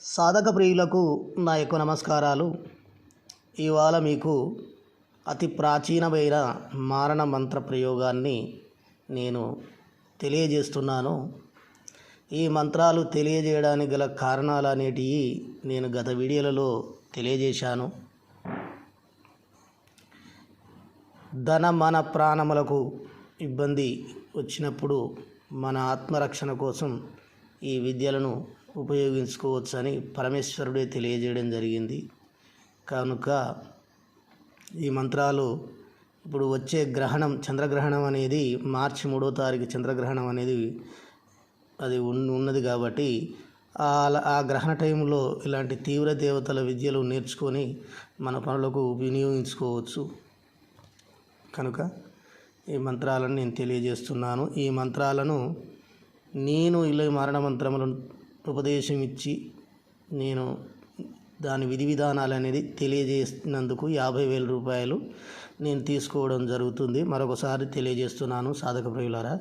సాధక ప్రియులకు నా యొక్క నమస్కారాలు. ఇవాళ మీకు అతి ప్రాచీనమైన మారణ మంత్ర ప్రయోగాన్ని నేను తెలియజేస్తున్నాను. ఈ మంత్రాలు తెలియజేయడానికి గల కారణాలు అనేటివి నేను గత వీడియోలలో తెలియజేశాను. మన ప్రాణములకు ఇబ్బంది వచ్చినప్పుడు మన ఆత్మరక్షణ కోసం ఈ విద్యలను ఉపయోగించుకోవచ్చని పరమేశ్వరుడే తెలియజేయడం జరిగింది. కనుక ఈ మంత్రాలు ఇప్పుడు వచ్చే గ్రహణం, చంద్రగ్రహణం అనేది మార్చి 3వ తారీఖు చంద్రగ్రహణం అనేది అది ఉన్నది కాబట్టి ఆ గ్రహణ టైంలో ఇలాంటి తీవ్ర దేవతల విద్యలు నేర్చుకొని మన పనులకు వినియోగించుకోవచ్చు. కనుక ఈ మంత్రాలను నేను తెలియజేస్తున్నాను. ఈ మంత్రాలను నేను ఇలా మరణ మంత్రములను ఉపదేశం ఇచ్చి నేను దాని విధి విధానాలు అనేది తెలియజేసినందుకు 50,000 రూపాయలు నేను తీసుకోవడం జరుగుతుంది. మరొకసారి తెలియజేస్తున్నాను సాధక ప్రియులారా,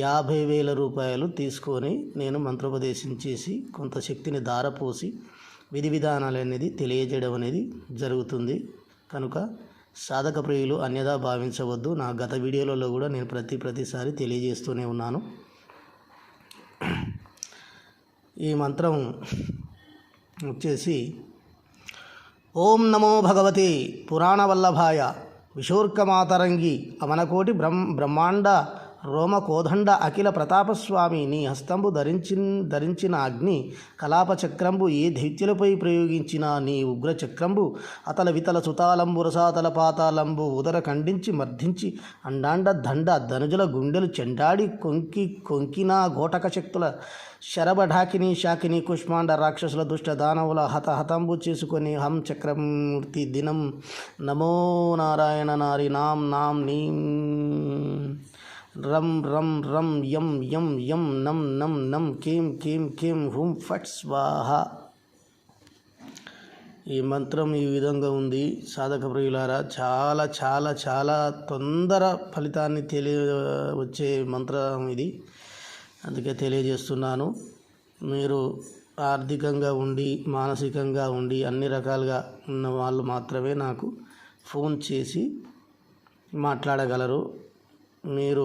50,000 రూపాయలు తీసుకొని నేను మంత్రోపదేశం చేసి కొంత శక్తిని ధారపోసి విధి విధానాలు అనేది తెలియజేయడం అనేది జరుగుతుంది. కనుక సాధక ప్రియులు అన్యదా భావించవద్దు. నా గత వీడియోలలో కూడా నేను ప్రతిసారి తెలియజేస్తూనే ఉన్నాను. ఈ మంత్రం వచ్చేసి ఓం నమో భగవతే పురాణవల్లభాయ విశూర్కమాతరంగి అమనకోటి బ్రహ్మాండ రోమకోదండ అఖిల ప్రతాపస్వామి నీ హస్తంబు ధరించిన అగ్ని కలాపచక్రంబు ఏ దైత్యులపై ప్రయోగించిన నీ ఉగ్రచక్రంబు అతల వితల సుతాలంబు రసాతల పాతాలంబు ఉదర ఖండించి మర్దించి అండాండ దండ ధనుజుల గుండెలు చెండాడి కొంకిన ఘోటక శక్తుల శరభఢాకిని శాకిని కుష్మాండ రాక్షసుల దుష్ట దానవుల హతంబు చేసుకొని హం చక్రమూర్తి దినం నమో నారాయణ నారి నాం నాం నీం రం రం రం యం యం యం నం నం నం కేం కేం కేం హుం ఫట్ స్వాహ. ఈ మంత్రం ఈ విధంగా ఉంది. సాధక ప్రియులారా, చాలా చాలా చాలా తొందర ఫలితాన్ని వచ్చే మంత్రం ఇది. అందుకే తెలియజేస్తున్నాను. మీరు ఆర్థికంగా ఉండి మానసికంగా ఉండి అన్ని రకాలుగా ఉన్న వాళ్ళు మాత్రమే నాకు ఫోన్ చేసి మాట్లాడగలరు. మీరు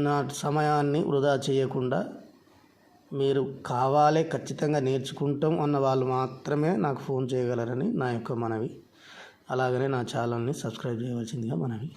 నా సమయాన్ని వృధా చేయకుండా మీరు కావాలే ఖచ్చితంగా నేర్చుకుంటాం అన్న వాళ్ళు మాత్రమే నాకు ఫోన్ చేయగలరని నా యొక్క మనవి. అలాగనే నా ఛానల్ని సబ్స్క్రైబ్ చేయవలసిందిగా మనవి.